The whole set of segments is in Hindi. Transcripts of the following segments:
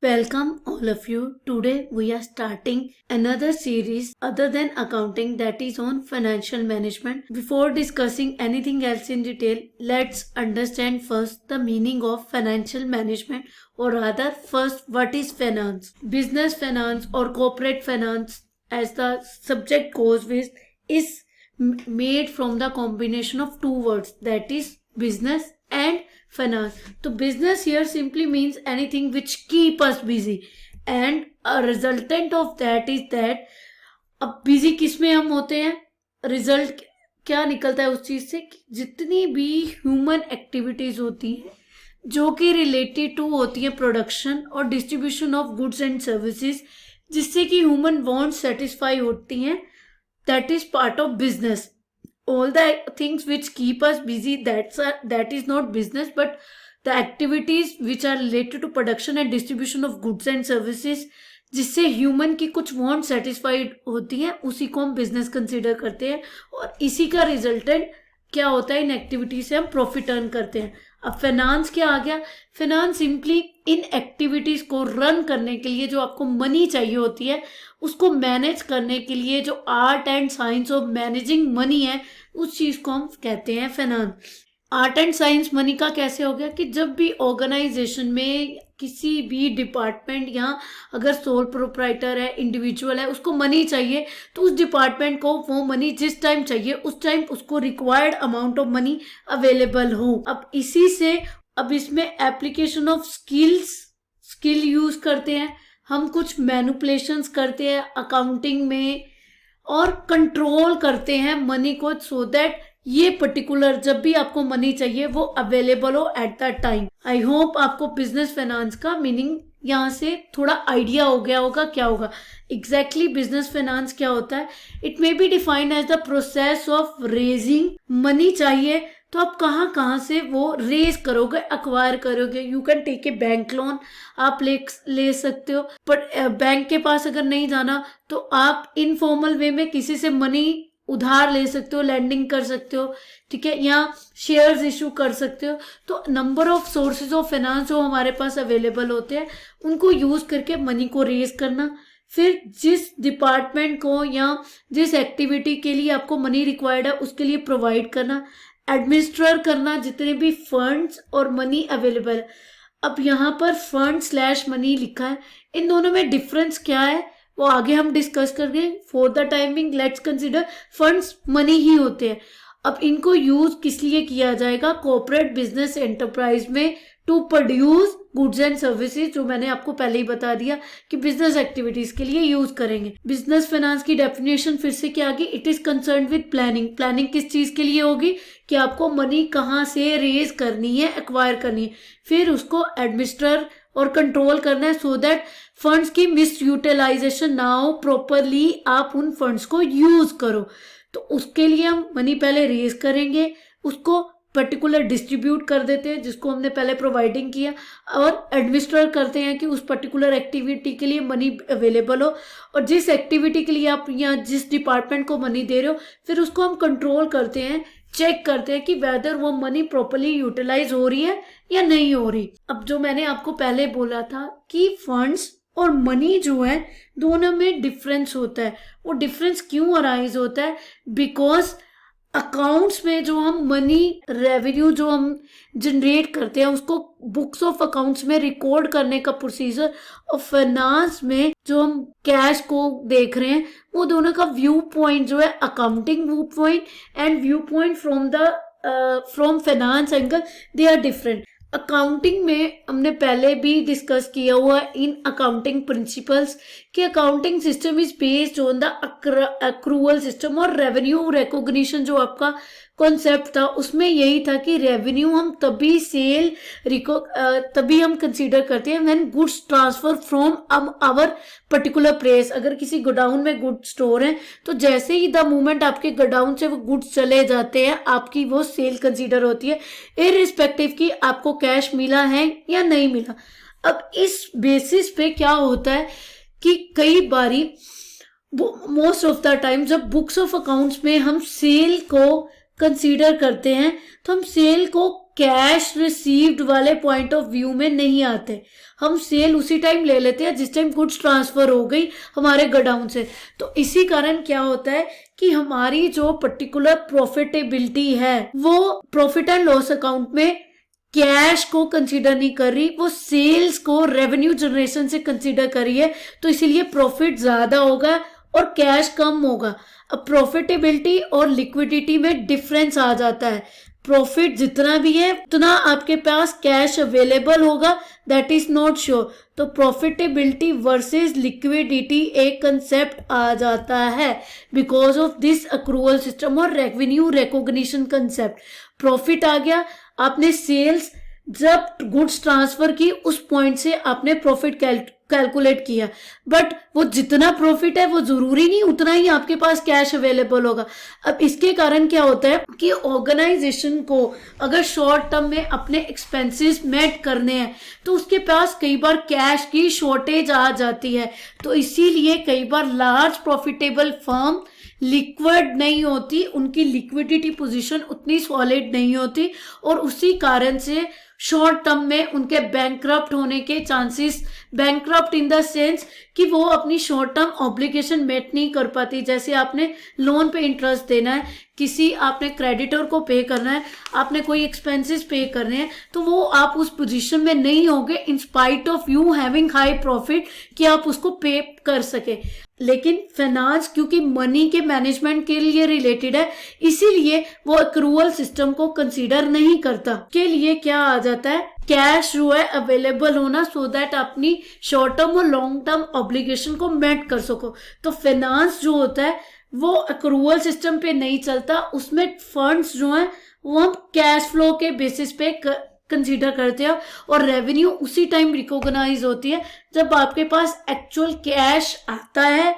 Welcome all of you. Today we are starting another series other than accounting, that is on financial management. Before discussing anything else in detail, let's understand first the meaning of financial management, or rather first what is finance. Business finance or corporate finance, as the subject goes with, is made from the combination of two words, that is business and finance. तो business here simply means anything which keep us busy, and a resultant of that is that अब busy किस में हम होते हैं, रिजल्ट क्या निकलता है उस चीज से कि जितनी भी ह्यूमन एक्टिविटीज होती हैं जो कि रिलेटेड टू होती है प्रोडक्शन और distribution of goods and services, जिससे कि ह्यूमन वांट सेटिस्फाई होती हैं, that is part of business. All the things which keep us busy, that is not business, but the activities which are related to production and distribution of goods and services, जिससे ह्यूमन की कुछ वांट सेटिस्फाइड होती हैं, उसी को हम बिजनेस कंसिडर करते हैं और इसी का रिजल्टेंट क्या होता है, इन एक्टिविटी से हम प्रॉफिट अर्न करते हैं. अब फाइनेंस क्या आ गया, फाइनेंस सिंपली इन एक्टिविटीज को रन करने के लिए जो आपको मनी चाहिए होती है, उसको मैनेज करने के लिए जो art and science of managing money है, उस चीज को हम कहते हैं finance. Art and science money का कैसे हो गया कि जब भी ऑर्गेनाइजेशन में किसी भी डिपार्टमेंट या अगर सोल प्रोप्राइटर है, इंडिविजुअल है, उसको मनी चाहिए, तो उस डिपार्टमेंट को वो मनी जिस टाइम चाहिए उस टाइम उसको required amount of money available हो. अब इसी से अब इसमें एप्लीकेशन ऑफ स्किल यूज करते हैं हम, कुछ मैनिपुलेशंस करते हैं अकाउंटिंग में और कंट्रोल करते हैं मनी को, सो दैट ये पर्टिकुलर जब भी आपको मनी चाहिए वो अवेलेबल हो at that time. I hope आपको बिजनेस फाइनेंस का मीनिंग यहाँ से थोड़ा आइडिया हो गया होगा क्या होगा एग्जैक्टली बिजनेस फाइनेंस क्या होता है. It may be defined as the process of raising money. चाहिए तो आप कहाँ से वो रेज करोगे, अक्वायर करोगे. You can take a bank loan, आप ले सकते हो, बट बैंक के पास अगर नहीं जाना तो आप इनफॉर्मल वे में किसी से मनी उधार ले सकते हो, लैंडिंग कर सकते हो, ठीक है, या शेयर्स इशू कर सकते हो. तो number of sources of finance जो हमारे पास अवेलेबल होते हैं, उनको यूज करके मनी को रेज करना, फिर जिस डिपार्टमेंट को या जिस एक्टिविटी के लिए आपको मनी रिक्वायर्ड है उसके लिए प्रोवाइड करना, एडमिनिस्ट्रेट करना जितने भी फंड्स और मनी अवेलेबल. अब यहाँ पर फंड स्लैश मनी लिखा है, इन दोनों में डिफरेंस क्या है वो आगे हम डिस्कस करेंगे. For the timing let's consider funds money ही होते हैं. अब इनको यूज किस लिए किया जाएगा, कॉर्पोरेट बिजनेस एंटरप्राइज में to produce goods and services, जो मैंने आपको पहले ही बता दिया कि बिजनेस एक्टिविटीज के लिए यूज करेंगे. बिजनेस फाइनेंस की डेफिनेशन फिर से क्या आ गई, it is concern with planning. Planning किस चीज के लिए होगी कि आपको मनी कहाँ से रेज करनी है, एक्वायर करनी है, फिर उसको एडमिनिस्टर और कंट्रोल करना है, सो दैट फंड्स की मिस यूटिलाइजेशन ना हो, प्रॉपरली आप उन फंड्स को यूज करो. तो उसके लिए हम मनी पहले रेज करेंगे, उसको पर्टिकुलर डिस्ट्रीब्यूट कर देते हैं जिसको हमने पहले प्रोवाइडिंग किया, और एडमिनिस्टर करते हैं कि उस पर्टिकुलर एक्टिविटी के लिए मनी अवेलेबल हो, और जिस एक्टिविटी के लिए आप या जिस डिपार्टमेंट को मनी दे रहे हो फिर उसको हम कंट्रोल करते हैं, चेक करते हैं कि वेदर वो मनी प्रॉपरली यूटिलाइज हो रही है या नहीं हो रही. अब जो मैंने आपको पहले बोला था कि फंड्स और मनी जो है दोनों में डिफरेंस होता है, वो डिफरेंस क्यों अराइज होता है, बिकॉज अकाउंट्स में जो हम मनी रेवेन्यू जो हम जनरेट करते हैं उसको बुक्स ऑफ अकाउंट्स में रिकॉर्ड करने का प्रोसीजर, और फाइनेंस में जो हम कैश को देख रहे हैं वो दोनों का व्यू पॉइंट जो है accounting view point and view point from finance angle, they are different. Accounting में हमने पहले भी डिस्कस किया हुआ इन अकाउंटिंग प्रिंसिपल्स कि accounting system is based on the accrual system, और रेवेन्यू रिकॉग्निशन जो आपका कॉन्सेप्ट था उसमें यही था कि रेवेन्यू हम तभी हम कंसीडर करते हैं when goods transfer from our particular place. अगर किसी गोडाउन में गुड स्टोर है तो जैसे ही द मोमेंट आपके गोडाउन से वो गुड्स चले जाते हैं आपकी वो सेल कंसीडर होती है, इररिस्पेक्टिव कि आपको कैश मिला है या नहीं मिला. अब इस बेसिस पे क्या होता है कि कई बारी मोस्ट ऑफ द टाइम जब बुक्स ऑफ अकाउंट्स में हम सेल को कंसीडर करते हैं तो हम सेल को कैश रिसीव्ड वाले पॉइंट ऑफ व्यू में नहीं आते। हम सेल उसी टाइम ले लेते हैं जिस टाइम गुड्स ट्रांसफर हो गई हमारे गोडाउन से। तो इसी कारण क्या होता है कि हमारी जो पर्टिकुलर प्रॉफिटेबिलिटी है वो प्रॉफिट एंड लॉस अकाउंट में कैश को कंसीडर नहीं कर रही, वो सेल्स को रेवेन्यू जनरेशन से कंसीडर कर रही है। तो इसीलिए प्रॉफिट ज्यादा होगा और कैश कम होगा। अब प्रॉफिटेबिलिटी और लिक्विडिटी में डिफरेंस आ जाता है। प्रॉफिट जितना भी है उतना आपके पास कैश अवेलेबल होगा, दैट इज नॉट श्योर। तो प्रॉफिटेबिलिटी वर्सेस लिक्विडिटी एक कंसेप्ट आ जाता है because of this accrual system और रेवेन्यू रिकॉग्निशन कंसेप्ट। प्रॉफिट आ गया, आपने सेल्स जब गुड्स ट्रांसफर की उस पॉइंट से आपने प्रॉफिट कैलकुलेट किया, बट वो जितना प्रॉफिट है वो जरूरी नहीं उतना ही आपके पास कैश अवेलेबल होगा। अब इसके कारण क्या होता है कि ऑर्गेनाइजेशन को अगर शॉर्ट टर्म में अपने एक्सपेंसेस मेट करने हैं तो उसके पास कई बार कैश की शॉर्टेज आ जाती है। तो इसीलिए कई बार लार्ज प्रॉफिटेबल फर्म लिक्विड नहीं होती, उनकी लिक्विडिटी पोजीशन उतनी सॉलिड नहीं होती और उसी कारण से शॉर्ट टर्म में उनके बैंकक्रप्ट होने के chances, bankrupt in the sense कि वो अपनी शॉर्ट टर्म ऑब्लिगेशन मेट नहीं कर पाती। जैसे आपने लोन पे इंटरेस्ट देना है, किसी आपने क्रेडिटर को पे करना है, आपने कोई एक्सपेंसेस पे करने हैं, तो वो आप उस पोजीशन में नहीं होगे in spite of you having high profit कि आप उसको पे कर सके। लेकिन फाइनेंस क्योंकि मनी के मैनेजमेंट के लिए रिलेटेड है, इसीलिए वो अक्रूवल सिस्टम को कंसीडर नहीं करता। के लिए क्या आ जाता है, कैश जो है अवेलेबल होना सो दैट अपनी शॉर्ट टर्म और लॉन्ग टर्म ऑब्लिगेशन को मेट कर सको। तो फाइनेंस जो होता है वो अक्रूवल सिस्टम पे नहीं चलता, उसमें फंड्स जो हैं वो हम कैश फ्लो के बेसिस पे कंसीडर करते हैं और रेवेन्यू उसी टाइम रिकॉग्नाइज होती है जब आपके पास एक्चुअल कैश आता है,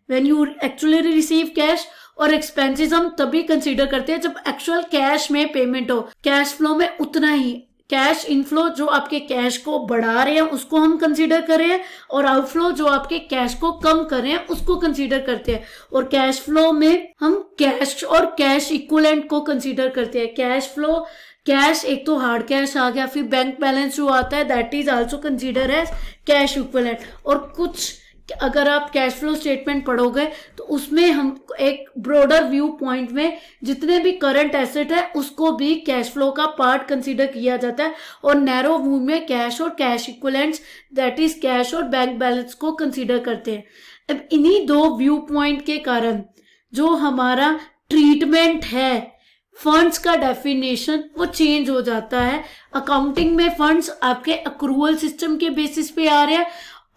when you actually receive cash. और एक्सपेंसेस हम तभी कंसीडर करते हैं जब एक्चुअल कैश में पेमेंट हो। कैश फ्लो में उतना ही कैश इनफ्लो जो आपके कैश को बढ़ा रहे हैं उसको हम कंसीडर कर रहे हैं और आउटफ्लो जो आपके कैश को कम कर रहे हैं उसको कंसीडर करते हैं। और कैश फ्लो में हम कैश और कैश इक्विवेलेंट को कंसीडर करते हैं। कैश फ्लो, कैश एक तो हार्ड कैश आ गया, फिर बैंक बैलेंस जो आता है that is also consider as cash equivalent. और कुछ अगर आप कैश फ्लो स्टेटमेंट पढ़ोगे तो उसमें हम एक ब्रॉडर व्यू पॉइंट में जितने भी करंट एसेट है उसको भी कैश फ्लो का पार्ट कंसीडर किया जाता है और नैरो व्यू में कैश और cash equivalents that is cash और बैंक बैलेंस को कंसीडर करते हैं। अब इन्हीं दो व्यू पॉइंट के कारण जो हमारा ट्रीटमेंट है फंड्स का डेफिनेशन वो चेंज हो जाता है। अकाउंटिंग में फंड्स आपके अक्रूवल सिस्टम के बेसिस पे आ रहे हैं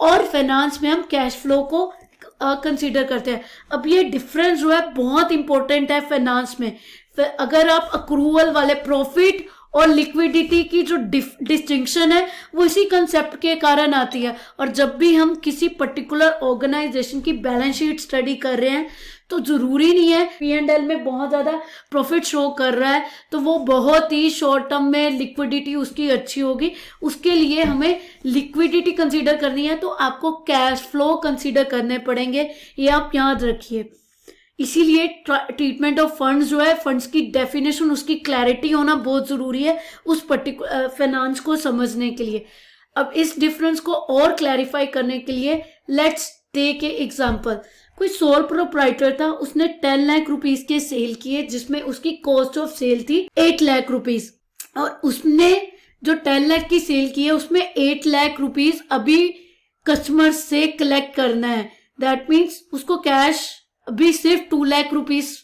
और फाइनेंस में हम कैश फ्लो को कंसीडर करते हैं। अब ये डिफरेंस जो है बहुत इंपॉर्टेंट है फाइनेंस में। अगर आप अक्रूवल वाले प्रॉफिट और लिक्विडिटी की जो डिस्टिंक्शन है वो इसी कंसेप्ट के कारण आती है। और जब भी हम किसी पर्टिकुलर ऑर्गेनाइजेशन की बैलेंस शीट स्टडी कर रहे हैं तो जरूरी नहीं है P&L में बहुत ज्यादा प्रॉफिट शो कर रहा है तो वो बहुत ही शॉर्ट टर्म में लिक्विडिटी उसकी अच्छी होगी। उसके लिए हमें लिक्विडिटी कंसीडर करनी है तो आपको कैश फ्लो कंसीडर करने पड़ेंगे, ये आप याद रखिए। इसीलिए ट्रीटमेंट ऑफ फंड्स जो है, फंड्स की डेफिनेशन, उसकी क्लैरिटी होना बहुत जरूरी है उस पर्टिकुलर फाइनेंस को समझने के लिए। अब इस डिफरेंस को और क्लैरिफाई करने के लिए लेट्स टेक ए एग्जांपल। कोई सोल प्रोप्राइटर था, उसने 10 लाख रुपीस के सेल किए जिसमें उसकी कॉस्ट ऑफ सेल थी 8 लाख रुपीस और उसने जो 10 लाख की सेल की है उसमें 8 लाख रुपीस अभी कस्टमर से कलेक्ट करना है। दैट मीन्स उसको कैश अभी सिर्फ 2 लाख रुपीस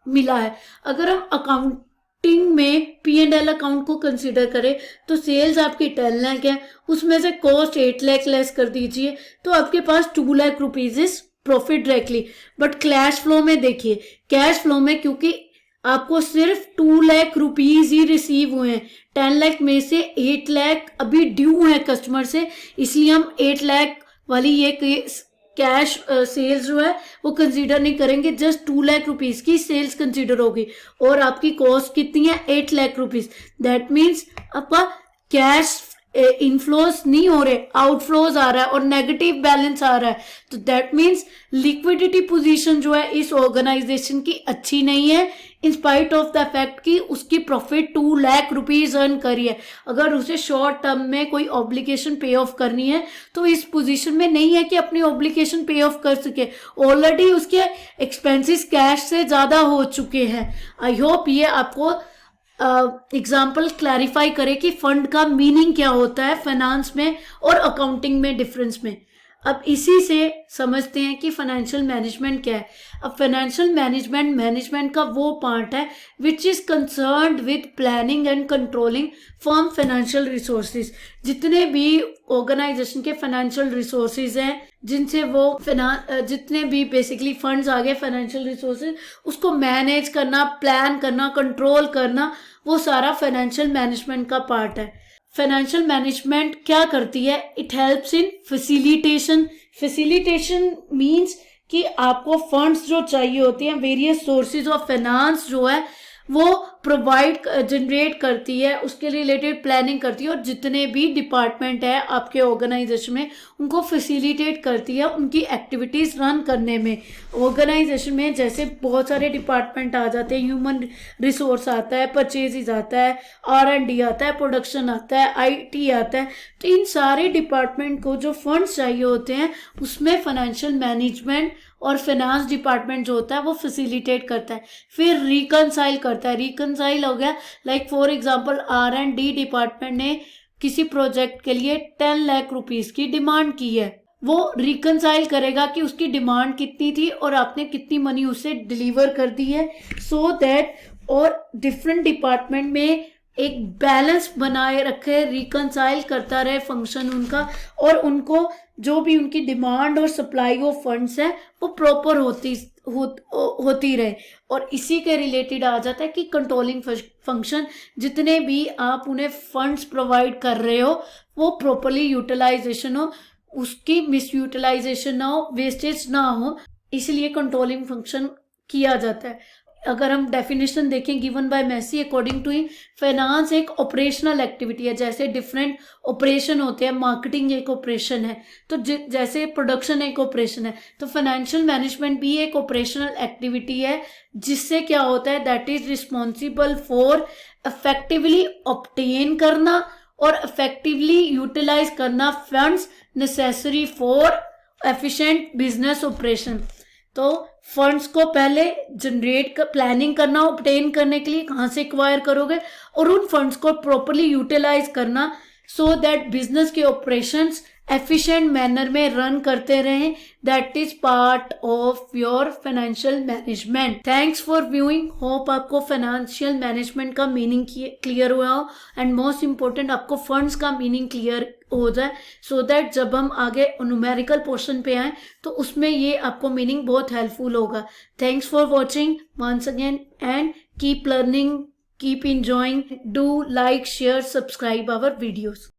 मिला है। अगर हम अकाउंटिंग में P&L अकाउंट को कंसीडर करें तो सेल्स आपकी 10 लाख है, उसमें से कॉस्ट 8 लाख लेस कर दीजिए तो आपके पास 2 lakh rupees is profit directly. But cash flow में देखिए, कैश फ्लो में क्योंकि आपको सिर्फ 2 लाख रुपीज ही रिसीव हुए हैं, 10 लाख में से 8 लाख अभी ड्यू है कस्टमर से, इसलिए हम 8 लाख वाली ये कैश सेल्स जो है वो कंसीडर नहीं करेंगे। जस्ट 2 लाख रुपीज की सेल्स कंसीडर होगी और आपकी कॉस्ट कितनी है 8 लाख रुपीज। दैट मीन्स आपका कैश इनफ्लोज नहीं हो रहे, आउटफ्लोज आ रहा है और नेगेटिव बैलेंस आ रहा है, तो दैट मीन्स लिक्विडिटी पोजीशन जो है इस ऑर्गेनाइजेशन की अच्छी नहीं है, in spite of the fact कि उसकी प्रॉफिट 2 लाख रुपीज अर्न करी है। अगर उसे शॉर्ट टर्म में कोई ऑब्लिगेशन पे ऑफ करनी है तो इस पोजीशन में नहीं है कि अपनी ऑब्लिगेशन पे ऑफ कर सके, ऑलरेडी उसके एक्सपेंसेस कैश से ज़्यादा हो चुके हैं। आई होप ये आपको एग्जाम्पल क्लैरिफाई करे कि फंड का मीनिंग क्या होता है फाइनेंस में और अकाउंटिंग में डिफरेंस में। अब इसी से समझते हैं कि फाइनेंशियल मैनेजमेंट क्या है। अब फाइनेंशियल मैनेजमेंट का वो पार्ट है which is concerned with planning and controlling firm financial resources. जितने भी ऑर्गेनाइजेशन के फाइनेंशियल रिसोर्सेज हैं, जिनसे वो जितने भी बेसिकली फंड्स आ गए फाइनेंशियल रिसोर्सेज, उसको मैनेज करना, प्लान करना, कंट्रोल करना, वो सारा फाइनेंशियल मैनेजमेंट का पार्ट है। फाइनेंशियल मैनेजमेंट क्या करती है? It helps in facilitation. Facilitation means कि आपको फंड्स जो चाहिए होते हैं, वेरियस सोर्सेज ऑफ फाइनेंस जो है वो प्रोवाइड जनरेट करती है, उसके रिलेटेड प्लानिंग करती है और जितने भी डिपार्टमेंट है आपके ऑर्गेनाइजेशन में उनको फैसिलिटेट करती है उनकी एक्टिविटीज़ रन करने में। ऑर्गेनाइजेशन में जैसे बहुत सारे डिपार्टमेंट आ जाते हैं, ह्यूमन रिसोर्स आता है, परचेजेज आता है, R&D आता है, प्रोडक्शन आता है, IT आता है, तो इन सारे डिपार्टमेंट को जो फंड्स चाहिए होते हैं उसमें फाइनेंशियल मैनेजमेंट और फाइनेंस डिपार्टमेंट जो होता है वो फैसिलिटेट करता है, फिर रिकनसाइल करता है। रिकनसाइल हो गया like for example R&D department ने किसी प्रोजेक्ट के लिए 10 लाख रुपीस की डिमांड की है, वो रिकनसाइल करेगा कि उसकी डिमांड कितनी थी और आपने कितनी मनी उसे डिलीवर कर दी है, सो दैट और डिफरेंट डिपार्टमेंट में एक बैलेंस बनाए रखे, रिकनसाइल करता रहे फंक्शन उनका, और उनको जो भी उनकी डिमांड और सप्लाई ऑफ फंड्स है वो प्रॉपर होती रहे। और इसी के रिलेटेड आ जाता है कि कंट्रोलिंग फंक्शन, जितने भी आप उन्हें फंड्स प्रोवाइड कर रहे हो वो प्रॉपरली यूटिलाइजेशन हो, उसकी मिस यूटिलाइजेशन ना हो, वेस्टेज ना हो, इसलिए कंट्रोलिंग फंक्शन किया जाता है। अगर हम डेफिनेशन देखें given by Massey, according to him finance एक ऑपरेशनल एक्टिविटी है। जैसे डिफरेंट ऑपरेशन होते हैं, मार्केटिंग एक ऑपरेशन है, तो जैसे प्रोडक्शन एक ऑपरेशन है, तो फाइनेंशियल मैनेजमेंट भी एक ऑपरेशनल एक्टिविटी है, जिससे क्या होता है that is responsible for effectively obtain करना और इफेक्टिवली यूटिलाइज करना funds necessary for efficient business operation. तो फंड्स को पहले जनरेट प्लानिंग करना, ऑब्टेन करने के लिए कहाँ से एक्वायर करोगे, और उन फंड्स को प्रॉपरली यूटिलाइज करना सो दैट बिजनेस के ऑपरेशंस एफिशिएंट मैनर में रन करते रहें। That is part of your financial management. Thanks for viewing. Hope आपको फाइनेंशियल मैनेजमेंट का मीनिंग क्लियर हुआ हो, एंड मोस्ट इंपॉर्टेंट आपको फंड्स का मीनिंग क्लियर हो जाए, सो दैट जब हम आगे न्यूमेरिकल पोर्शन पे आए तो उसमें ये आपको मीनिंग बहुत हेल्पफुल होगा। Thanks for watching once again and keep learning, keep enjoying. Do like, share, subscribe our videos.